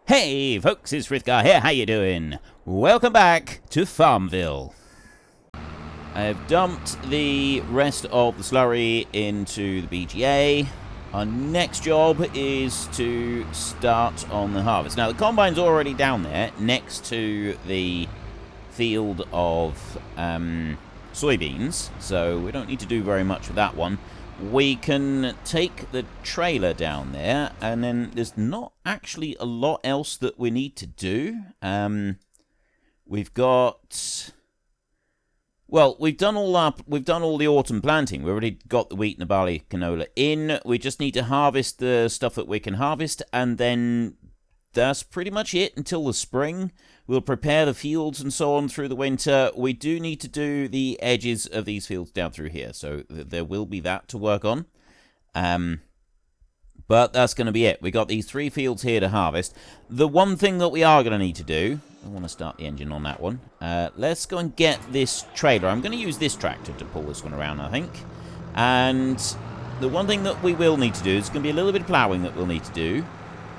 Hey folks, it's Frithgar here, how you doing? Welcome back to Farmville. I have dumped the rest of the slurry into the BGA. Our next job is to start on the harvest. Now the combine's already down there next to the field of soybeans, so we don't need to do very much with that one. We can take the trailer down there, and then there's not actually a lot else that we need to do. We've got... Well, we've done all the autumn planting. We've already got the wheat and the barley canola in. We just need to harvest the stuff that we can harvest, and then that's pretty much it until the spring. We'll prepare the fields and so on through the winter. We do need to do the edges of these fields down through here, so there will be that to work on. But that's going to be it. We got these 3 fields here to harvest. The one thing that we are going to need to do, I want to start the engine on that one. Let's go and get this trailer. I'm going to use this tractor to pull this one around, I think. And the one thing that we will need to do is going to be a little bit of ploughing that we'll need to do.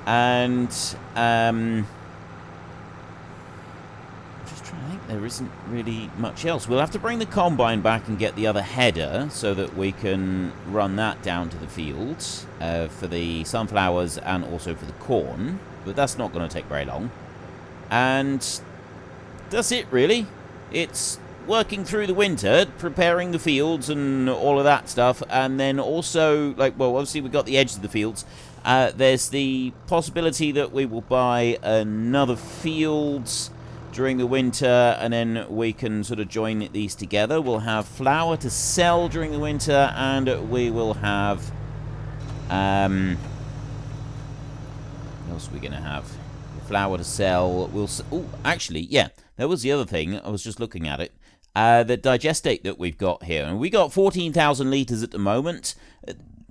And I think there isn't really much else. We'll have to bring the combine back and get the other header so that we can run that down to the fields for the sunflowers and also for the corn. But that's not going to take very long. And that's it, really. It's working through the winter, preparing the fields and all of that stuff. And then also, well, obviously we've got the edges of the fields. There's the possibility that we will buy another fields during the winter, and then we can sort of join these together. We'll have flour to sell during the winter, and we will have what else are we gonna have? Flour to sell. Oh, actually, yeah, that was the other thing. I was just looking at it. The digestate that we've got here, and we got 14,000 litres at the moment.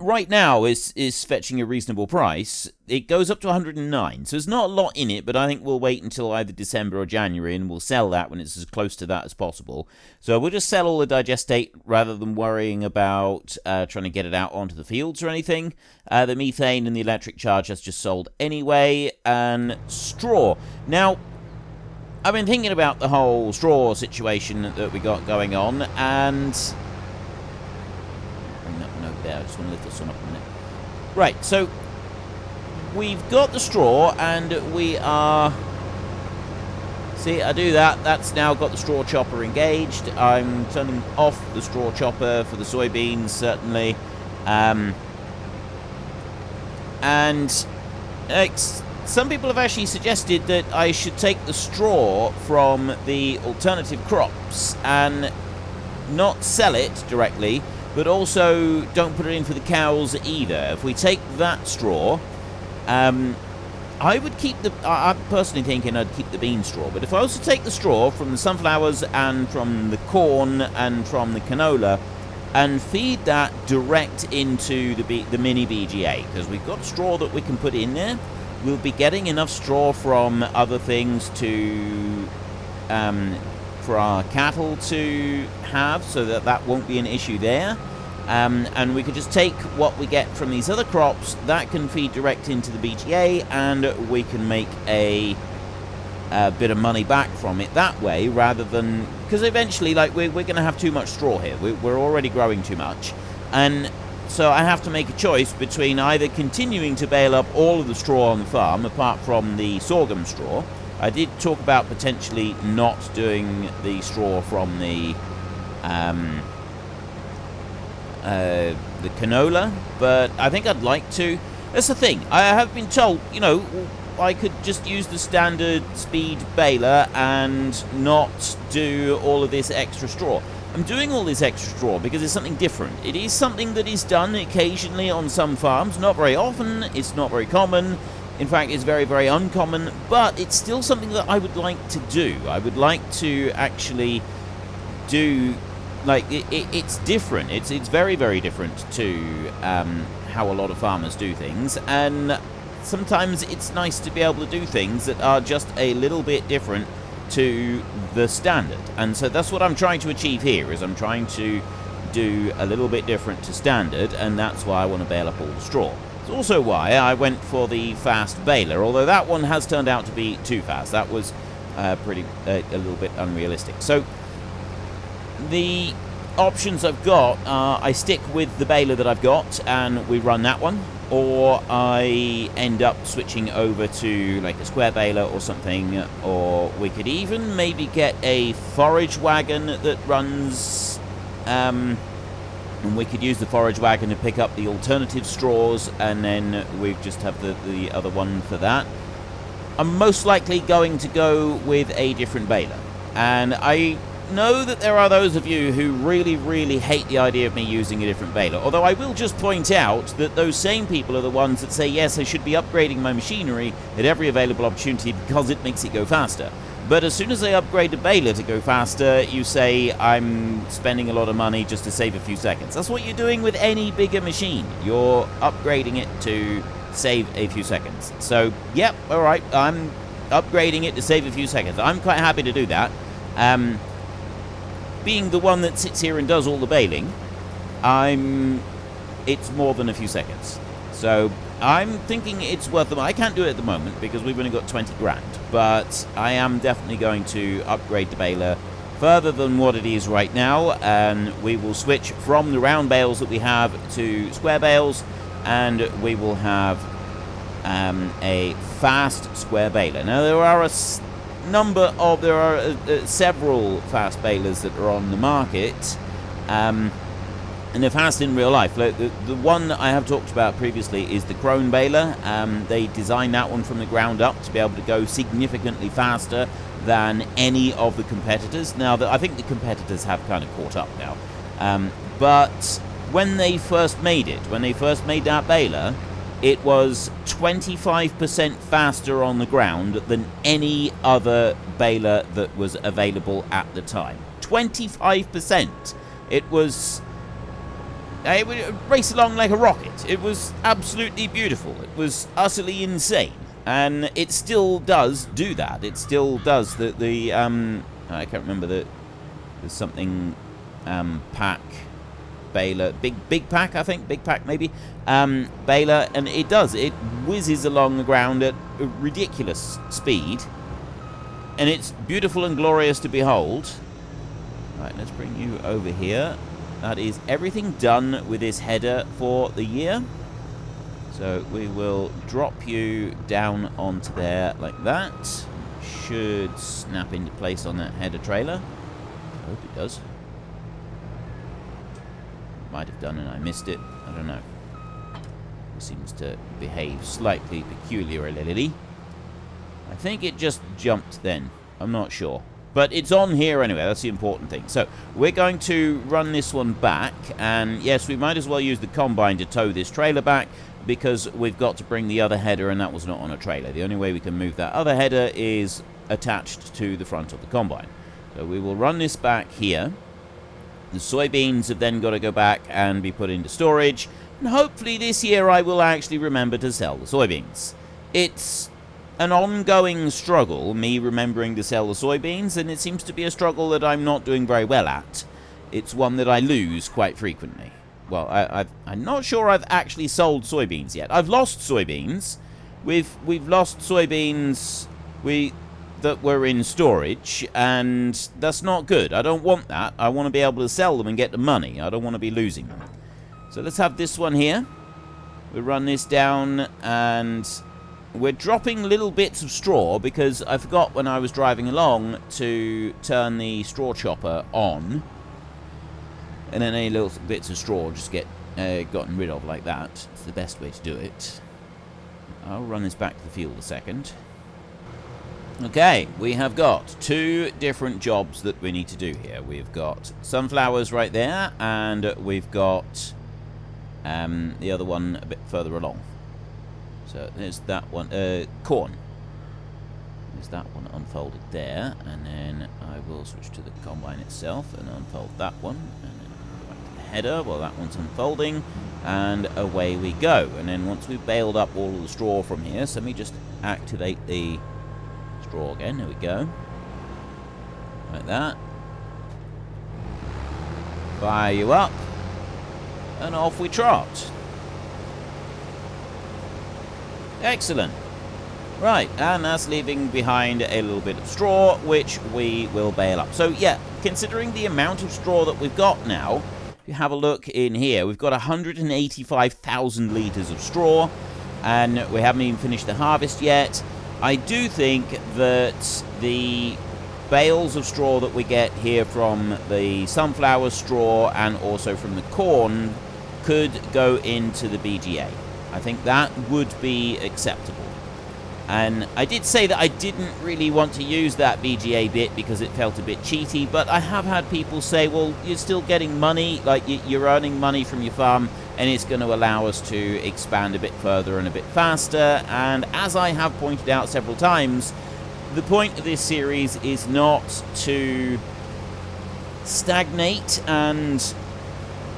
Right now is fetching a reasonable price. It goes up to 109, so there's not a lot in it, but I think we'll wait until either December or January, and we'll sell that when it's as close to that as possible. So we'll just sell all the digestate rather than worrying about trying to get it out onto the fields or anything. The methane and the electric charge has just sold anyway, and straw. Now, I've been thinking about the whole straw situation that we got going on, and... I just want to lift this one up a minute. Right, so we've got the straw, and we are... See, I do that. That's now got the straw chopper engaged. I'm turning off the straw chopper for the soybeans, certainly. And some people have actually suggested that I should take the straw from the alternative crops and not sell it directly, but also don't put it in for the cows either. If we take that straw, I would keep the... I'm personally thinking I'd keep the bean straw, but if I was to take the straw from the sunflowers and from the corn and from the canola and feed that direct into the mini BGA, because we've got straw that we can put in there, we'll be getting enough straw from other things to... for our cattle to have, so that won't be an issue there. And we could just take what we get from these other crops, that can feed direct into the BGA, and we can make a bit of money back from it that way, rather than... Because eventually, we're going to have too much straw here. We're already growing too much. And so I have to make a choice between either continuing to bale up all of the straw on the farm, apart from the sorghum straw. I did talk about potentially not doing the straw from the canola, but I think I'd like to. That's the thing. I have been told, you know, I could just use the standard speed baler and not do all of this extra straw. I'm doing all this extra straw because it's something different. It is something that is done occasionally on some farms, not very often, it's not very common. In fact, it's very, very uncommon, but it's still something that I would like to do. I would like to actually do, it's different. It's very, very different to how a lot of farmers do things, and sometimes it's nice to be able to do things that are just a little bit different to the standard. And so that's what I'm trying to achieve here, is I'm trying to do a little bit different to standard, and that's why I want to bale up all the straw. It's also why I went for the fast baler, although that one has turned out to be too fast. That was a little bit unrealistic. So the options I've got are I stick with the baler that I've got and we run that one, or I end up switching over to like a square baler or something, or we could even maybe get a forage wagon that runs, and we could use the forage wagon to pick up the alternative straws, and then we just have the other one for that. I'm most likely going to go with a different baler, and I know that there are those of you who really, really hate the idea of me using a different baler, although I will just point out that those same people are the ones that say, yes, I should be upgrading my machinery at every available opportunity because it makes it go faster. But as soon as I upgrade a baler to go faster, you say I'm spending a lot of money just to save a few seconds. That's what you're doing with any bigger machine. You're upgrading it to save a few seconds. So, yep, all right, I'm upgrading it to save a few seconds. I'm quite happy to do that. Being the one that sits here and does all the baling, it's more than a few seconds. So I'm thinking it's worth them. I can't do it at the moment because we've only got 20 grand, but I am definitely going to upgrade the baler further than what it is right now, and we will switch from the round bales that we have to square bales, and we will have a fast square baler. Now there are several fast balers that are on the market, and they're fast in real life. The one I have talked about previously is the Krone baler. They designed that one from the ground up to be able to go significantly faster than any of the competitors. Now, I think the competitors have kind of caught up now, but when they first made that baler, it was 25% faster on the ground than any other baler that was available at the time. 25%! It would race along like a rocket. It was absolutely beautiful. It was utterly insane. And it still does do that. It still does I can't remember there's something, pack baler, big pack, I think, big pack maybe, baler, and it whizzes along the ground at a ridiculous speed, and it's beautiful and glorious to behold. Right, let's bring you over here. That is everything done with this header for the year, so we will drop you down onto there like that. Should snap into place on that header trailer. I hope it does. Might have done and I missed it. I don't know. It seems to behave slightly peculiarly. I think it just jumped then. I'm not sure. But it's on here anyway. That's the important thing. So we're going to run this one back. And yes, we might as well use the combine to tow this trailer back, because we've got to bring the other header, and that was not on a trailer. The only way we can move that other header is attached to the front of the combine. So we will run this back here. The soybeans have then got to go back and be put into storage, and hopefully this year I will actually remember to sell the soybeans. It's an ongoing struggle, me remembering to sell the soybeans, and it seems to be a struggle that I'm not doing very well at. It's one that I lose quite frequently. Well, I'm not sure I've actually sold soybeans yet. I've lost soybeans. We've lost soybeans that were in storage, and that's not good. I don't want that. I want to be able to sell them and get the money. I don't want to be losing them. So let's have this one here. We'll run this down, and we're dropping little bits of straw because I forgot when I was driving along to turn the straw chopper on, and then any little bits of straw just get gotten rid of like that. It's the best way to do it. I'll run this back to the field a second. Okay, we have got two different jobs that we need to do here. We've got sunflowers right there, and we've got the other one a bit further along. So there's that one, corn. There's that one unfolded there, and then I will switch to the combine itself and unfold that one, and then go back to the header while that one's unfolding, and away we go. And then once we've baled up all of the straw from here, so let me just activate the straw again. There we go. Like that. Fire you up, and off we trot. Excellent. Right, and that's leaving behind a little bit of straw, which we will bale up. So, yeah, considering the amount of straw that we've got now, if you have a look in here, we've got 185,000 litres of straw, and we haven't even finished the harvest yet. I do think that the bales of straw that we get here from the sunflower straw and also from the corn could go into the BGA. I think that would be acceptable. And I did say that I didn't really want to use that BGA bit because it felt a bit cheaty, but I have had people say, well, you're still getting money, like you're earning money from your farm, and it's going to allow us to expand a bit further and a bit faster. And as I have pointed out several times, the point of this series is not to stagnate and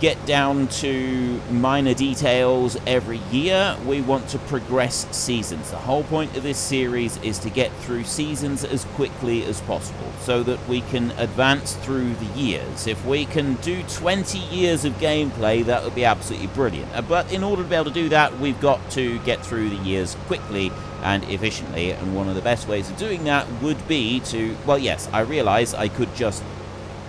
get down to minor details every year. We want to progress seasons. The whole point of this series is to get through seasons as quickly as possible so that we can advance through the years. If we can do 20 years of gameplay, that would be absolutely brilliant. But in order to be able to do that, we've got to get through the years quickly and efficiently, and one of the best ways of doing that would be to, well, yes, I realize I could just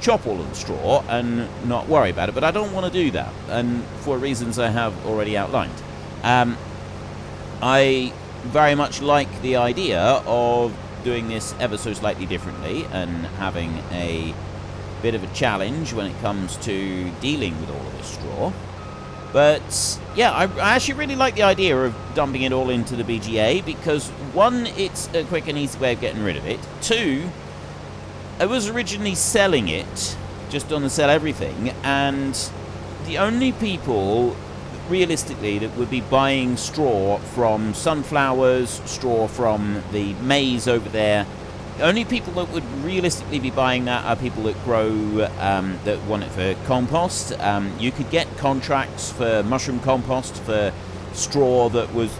chop all of the straw and not worry about it, but I don't want to do that, and for reasons I have already outlined. I very much like the idea of doing this ever so slightly differently and having a bit of a challenge when it comes to dealing with all of this straw. But yeah, I actually really like the idea of dumping it all into the BGA because, one, it's a quick and easy way of getting rid of it. Two, I was originally selling it just on the sell everything, and the only people realistically that would be buying straw from sunflowers, straw from the maize over there, the only people that would realistically be buying that are people that grow, that want it for compost. You could get contracts for mushroom compost for straw that was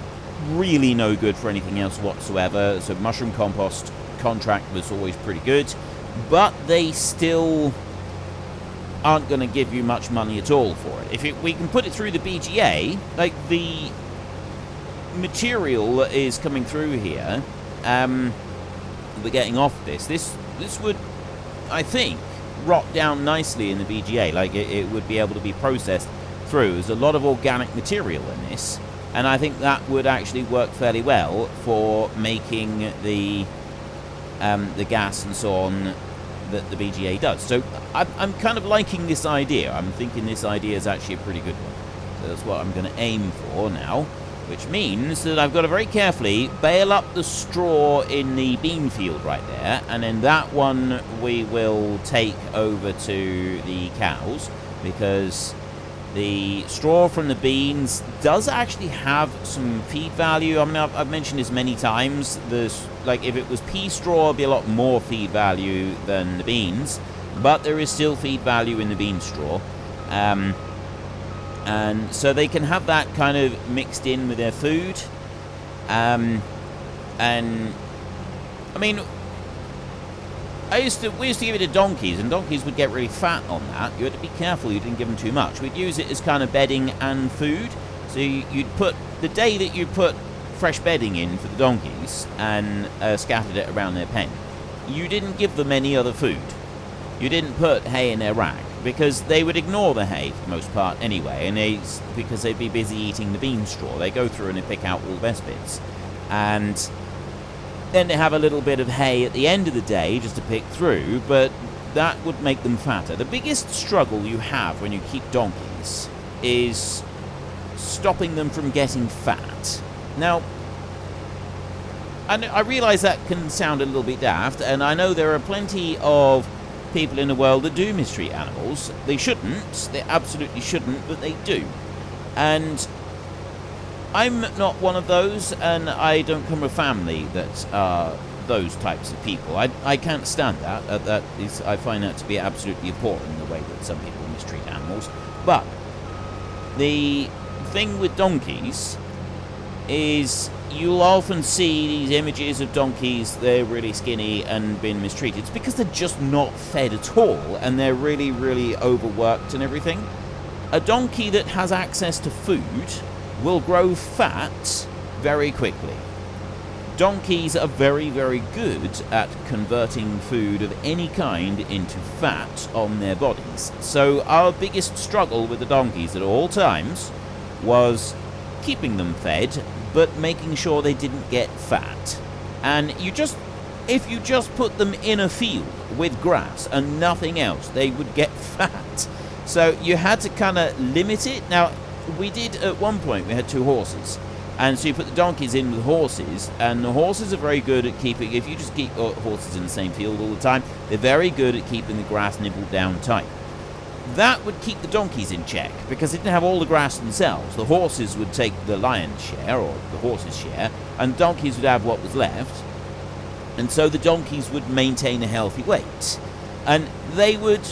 really no good for anything else whatsoever, so mushroom compost contract was always pretty good. But they still aren't going to give you much money at all for it. If we can put it through the BGA, like the material that is coming through here, we're getting off this would, I think, rot down nicely in the BGA. Like it would be able to be processed through. There's a lot of organic material in this, and I think that would actually work fairly well for making the gas and so on that the BGA does. So I'm kind of liking this idea. I'm thinking this idea is actually a pretty good one. So that's what I'm going to aim for now, which means that I've got to very carefully bale up the straw in the bean field right there, and then that one we will take over to the cows, because the straw from the beans does actually have some feed value. I mean, I've mentioned this many times. There's, like, if it was pea straw, it'd be a lot more feed value than the beans, but there is still feed value in the bean straw. And so they can have that kind of mixed in with their food. And I mean, we used to give it to donkeys, and donkeys would get really fat on that. You had to be careful you didn't give them too much. We'd use it as kind of bedding and food. So you'd put, the day that you put fresh bedding in for the donkeys and scattered it around their pen, you didn't give them any other food. You didn't put hay in their rag, because they would ignore the hay for the most part anyway, and because they'd be busy eating the bean straw. They go through and they pick out all the best bits. And then they have a little bit of hay at the end of the day just to pick through, but that would make them fatter. The biggest struggle you have when you keep donkeys is stopping them from getting fat. Now, I realise that can sound a little bit daft, and I know there are plenty of people in the world that do mistreat animals. They shouldn't, they absolutely shouldn't, but they do. And I'm not one of those, and I don't come from a family that are those types of people. I can't stand that. I find that to be absolutely appalling, the way that some people mistreat animals. But the thing with donkeys is you'll often see these images of donkeys, they're really skinny and been mistreated. It's because they're just not fed at all, and they're really, really overworked and everything. A donkey that has access to food will grow fat very quickly. Donkeys are very, very good at converting food of any kind into fat on their bodies. So our biggest struggle with the donkeys at all times was keeping them fed, but making sure they didn't get fat. And if you just put them in a field with grass and nothing else, they would get fat. So you had to kind of limit it. Now, we did at one point, we had 2 horses. And so you put the donkeys in with horses, and the horses are very good at keeping, if you just keep horses in the same field all the time, they're very good at keeping the grass nibbled down tight. That would keep the donkeys in check, because they didn't have all the grass themselves. The horses would take the lion's share, or the horse's share, and donkeys would have what was left. And so the donkeys would maintain a healthy weight. And they would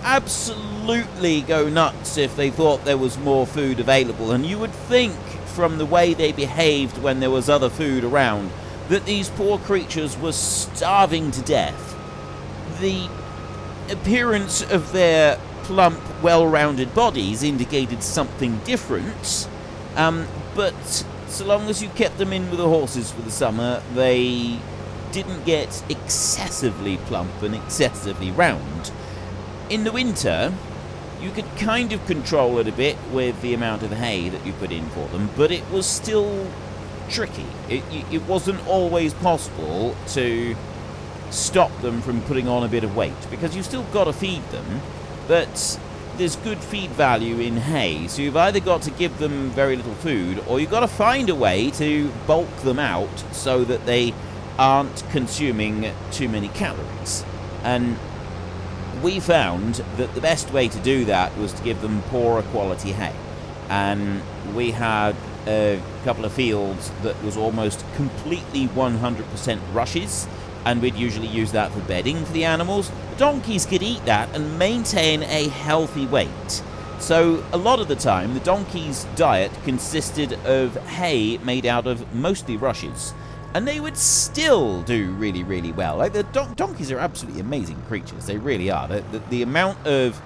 absolutely go nuts if they thought there was more food available. And you would think, from the way they behaved when there was other food around, that these poor creatures were starving to death. The appearance of their plump, well-rounded bodies indicated something different, but so long as you kept them in with the horses for the summer, they didn't get excessively plump and excessively round. In the winter, you could kind of control it a bit with the amount of hay that you put in for them, but it was still tricky. It wasn't always possible to stop them from putting on a bit of weight, because you've still got to feed them, but there's good feed value in hay, so you've either got to give them very little food, or you've got to find a way to bulk them out so that they aren't consuming too many calories. And we found that the best way to do that was to give them poorer quality hay. And we had a couple of fields that was almost completely 100% rushes, and we'd usually use that for bedding for the animals. The donkeys could eat that and maintain a healthy weight. So a lot of the time, the donkey's diet consisted of hay made out of mostly rushes. And they would still do really, really well. Like, the donkeys are absolutely amazing creatures. They really are. The amount of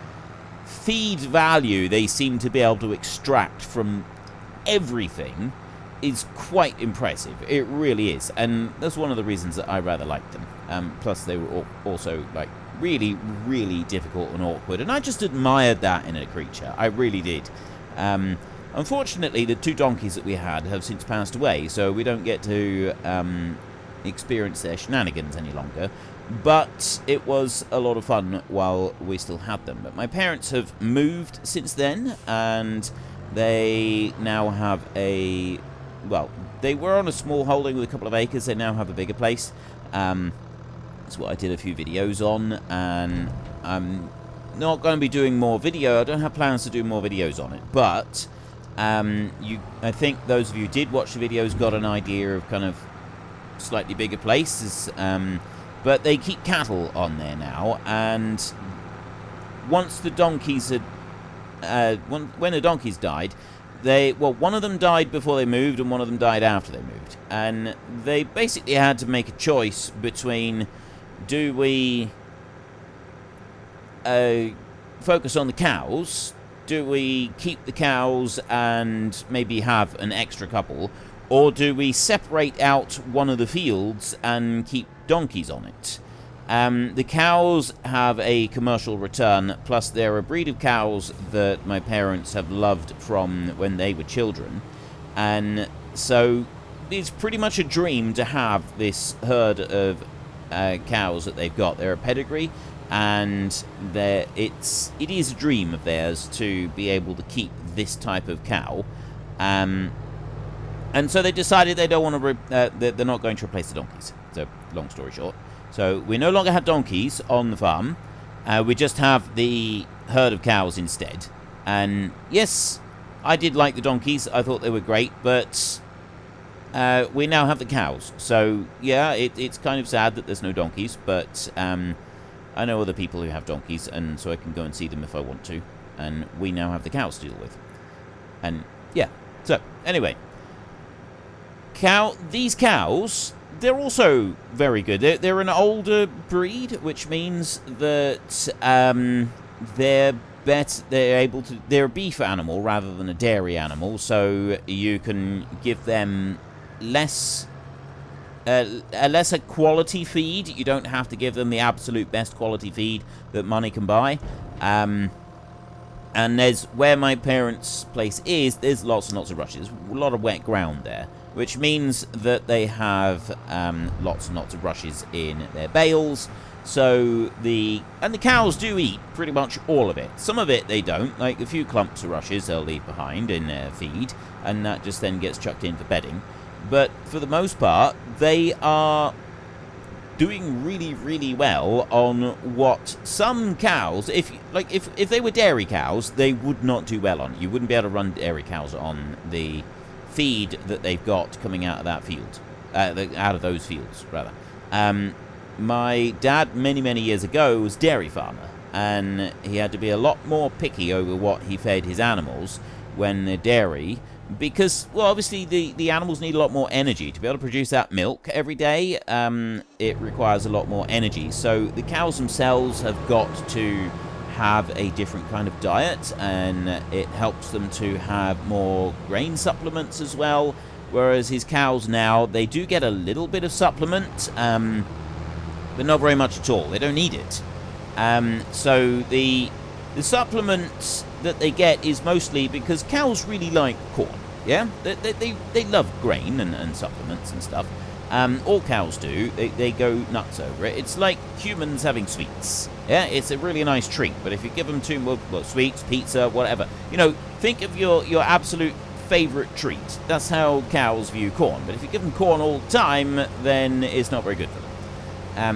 feed value they seem to be able to extract from everything is quite impressive. It really is. And that's one of the reasons that I rather liked them. Plus, they were also, like, really, really difficult and awkward. And I just admired that in a creature. I really did. Unfortunately, the 2 donkeys that we had have since passed away, so we don't get to experience their shenanigans any longer. But it was a lot of fun while we still had them. But my parents have moved since then, and they now have a... Well, they were on a small holding with a couple of acres. They now have a bigger place. That's what I did a few videos on, and I'm not going to be doing more video. I don't have plans to do more videos on it, but... I think those of you who did watch the videos got an idea of kind of slightly bigger places, but they keep cattle on there now, and once the donkeys had, when the donkeys died, one of them died before they moved and one of them died after they moved, and they basically had to make a choice between, do we focus on the cows? Do we keep the cows and maybe have an extra couple? Or do we separate out one of the fields and keep donkeys on it? The cows have a commercial return, plus they're a breed of cows that my parents have loved from when they were children. And so it's pretty much a dream to have this herd of cows that they've got. They're a pedigree. And it is a dream of theirs to be able to keep this type of cow, and so they decided they don't want to. They're not going to replace the donkeys. So, long story short, so we no longer have donkeys on the farm. We just have the herd of cows instead. And yes, I did like the donkeys. I thought they were great, but we now have the cows. So yeah, it's kind of sad that there's no donkeys, but I know other people who have donkeys, and so I can go and see them if I want to. And we now have the cows to deal with. And, yeah. So, anyway. These cows, they're also very good. They're an older breed, which means that they're a beef animal rather than a dairy animal. So, you can give them a lesser quality feed. You don't have to give them the absolute best quality feed that money can buy. And there's where my parents' place is, there's lots and lots of rushes. A lot of wet ground there, which means that they have lots and lots of rushes in their bales. So the cows do eat pretty much all of it. Some of it they don't, like a few clumps of rushes they'll leave behind in their feed, and that just then gets chucked in for bedding. But for the most part, they are doing really, really well on what some cows, if they were dairy cows, they would not do well on. You wouldn't be able to run dairy cows on the feed that they've got coming out of that field, out of those fields, rather. My dad, many, many years ago, was a dairy farmer, and he had to be a lot more picky over what he fed his animals when they're dairy, because, well, obviously the animals need a lot more energy to be able to produce that milk every day. It requires a lot more energy, so the cows themselves have got to have a different kind of diet, and it helps them to have more grain supplements as well, whereas his cows now, they do get a little bit of supplement, but not very much at all. They don't need it. So the supplement that they get is mostly because cows really like corn. Yeah, they love grain and supplements and stuff. All cows do. They go nuts over it. It's like humans having sweets. Yeah, it's a really nice treat. But if you give them too much, well, sweets, pizza, whatever, think of your absolute favorite treat. That's how cows view corn. But if you give them corn all the time, then it's not very good for them.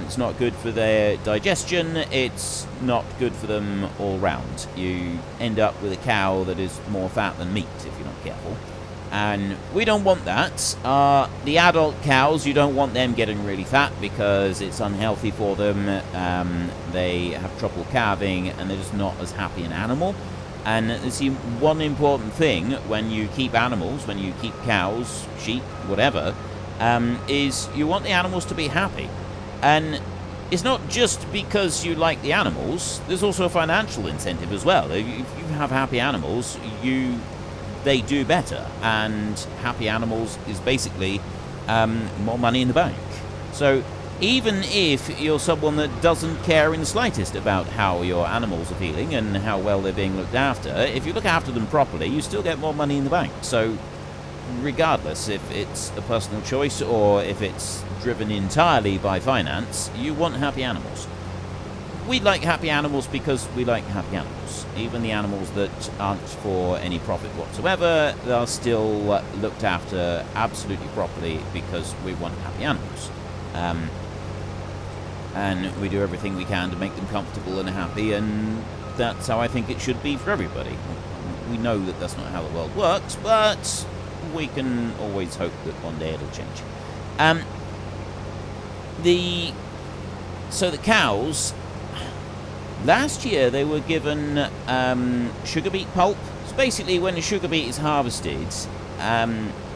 It's not good for their digestion. It's not good for them all round. You end up with a cow that is more fat than meat if you're not careful. And we don't want that. The adult cows, you don't want them getting really fat because it's unhealthy for them. They have trouble calving, and they're just not as happy an animal. And there's one important thing when you keep animals, when you keep cows, sheep, whatever, is you want the animals to be happy. And it's not just because you like the animals, there's also a financial incentive as well. If you have happy animals, they do better, and happy animals is basically more money in the bank. So even if you're someone that doesn't care in the slightest about how your animals are feeling and how well they're being looked after, if you look after them properly, you still get more money in the bank. So regardless if it's a personal choice or if it's driven entirely by finance, you want happy animals. We like happy animals because we like happy animals. Even the animals that aren't for any profit whatsoever, they're still looked after absolutely properly because we want happy animals. And we do everything we can to make them comfortable and happy, and that's how I think it should be for everybody. We know that that's not how the world works, but we can always hope that one day it'll change. So the cows, last year they were given sugar beet pulp. So basically when the sugar beet is harvested,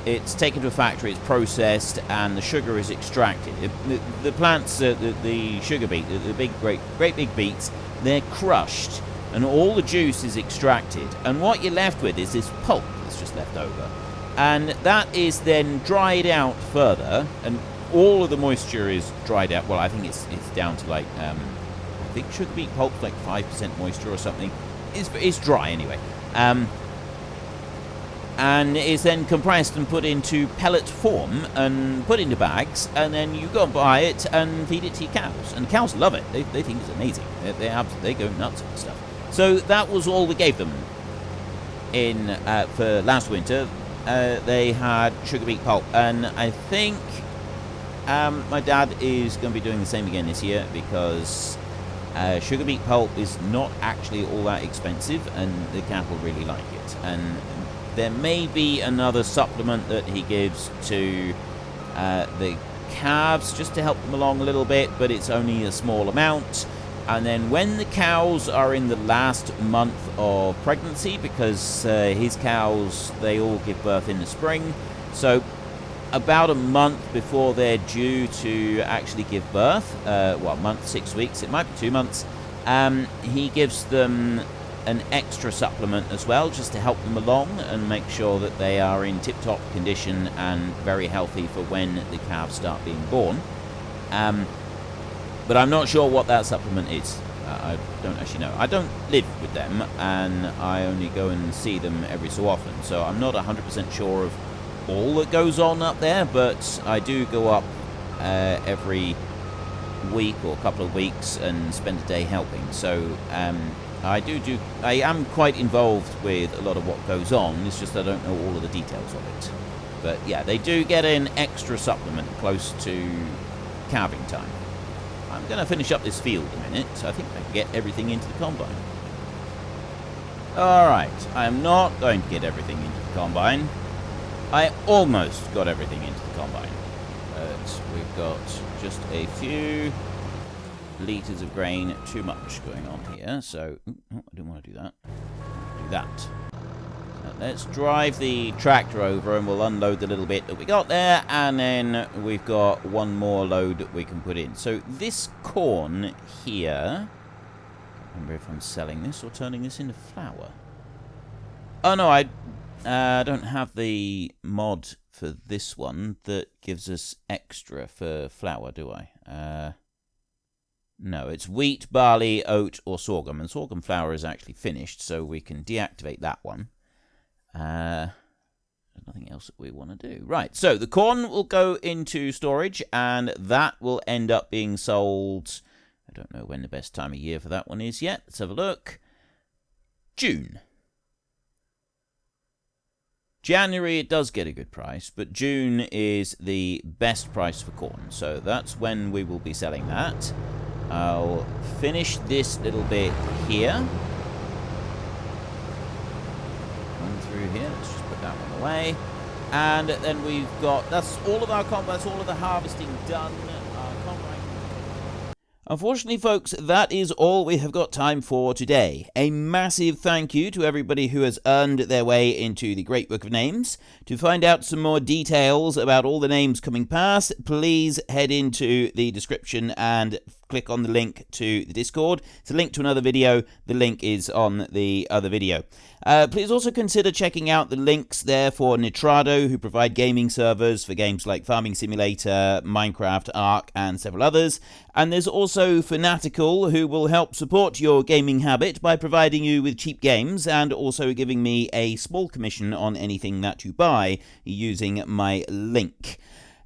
it's taken to a factory, it's processed, and the sugar is extracted. The plants, the sugar beet, the great big beets, they're crushed, and all the juice is extracted. And what you're left with is this pulp that's just left over. And that is then dried out further, and all of the moisture is dried out. Well, I think it's down to like, I think sugar beet pulp's like 5% moisture or something. It's dry anyway. And it's then compressed and put into pellet form and put into bags, and then you go and buy it and feed it to your cows. And cows love it. They think it's amazing. They go nuts and stuff. So that was all we gave them for last winter. They had sugar beet pulp, and I think my dad is going to be doing the same again this year because sugar beet pulp is not actually all that expensive, and the cattle really like it. And there may be another supplement that he gives to the calves just to help them along a little bit, but it's only a small amount. And then when the cows are in the last month of pregnancy, because his cows, they all give birth in the spring, so about a month before they're due to actually give birth, a month, 6 weeks, it might be 2 months, he gives them an extra supplement as well, just to help them along and make sure that they are in tip-top condition and very healthy for when the calves start being born. But I'm not sure what that supplement is. I don't actually know. I don't live with them, and I only go and see them every so often, so I'm not 100% sure of all that goes on up there, but I do go up every week or couple of weeks and spend a day helping. So I am quite involved with a lot of what goes on. It's just I don't know all of the details of it. But yeah, they do get an extra supplement close to calving time. I'm going to finish up this field in a minute, so I think I can get everything into the combine. Alright, I am not going to get everything into the combine. I almost got everything into the combine. But we've got just a few litres of grain too much going on here, so I didn't want to do that. Do that. So let's drive the tractor over and we'll unload the little bit that we got there, and then we've got one more load that we can put in. So this corn here, I can't remember if I'm selling this or turning this into flour. Oh no, I don't have the mod for this one that gives us extra for flour, do I? No, it's wheat, barley, oat, or sorghum. And sorghum flour is actually finished, so we can deactivate that one. There's nothing else that we want to do. Right, so the corn will go into storage, and that will end up being sold. I don't know when the best time of year for that one is yet. Let's have a look. June. January, it does get a good price, but June is the best price for corn. So that's when we will be selling that. I'll finish this little bit here. Run through here. Let's just put that one away. And then we've got, that's all of our combine, that's all of the harvesting done. Unfortunately, folks, that is all we have got time for today. A massive thank you to everybody who has earned their way into the Great Book of Names. To find out some more details about all the names coming past, please head into the description and click on the link to the Discord. It's a link to another video. The link is on the other video. Please also consider checking out the links there for Nitrado, who provide gaming servers for games like Farming Simulator, Minecraft, Ark, and several others. And there's also Fanatical, who will help support your gaming habit by providing you with cheap games and also giving me a small commission on anything that you buy using my link.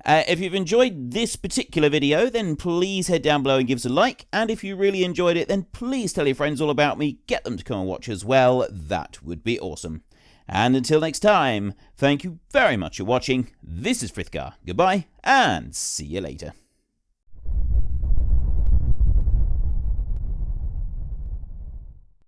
If you've enjoyed this particular video, then please head down below and give us a like. And if you really enjoyed it, then please tell your friends all about me. Get them to come and watch as well. That would be awesome. And until next time, thank you very much for watching. This is Frithgar. Goodbye, and see you later.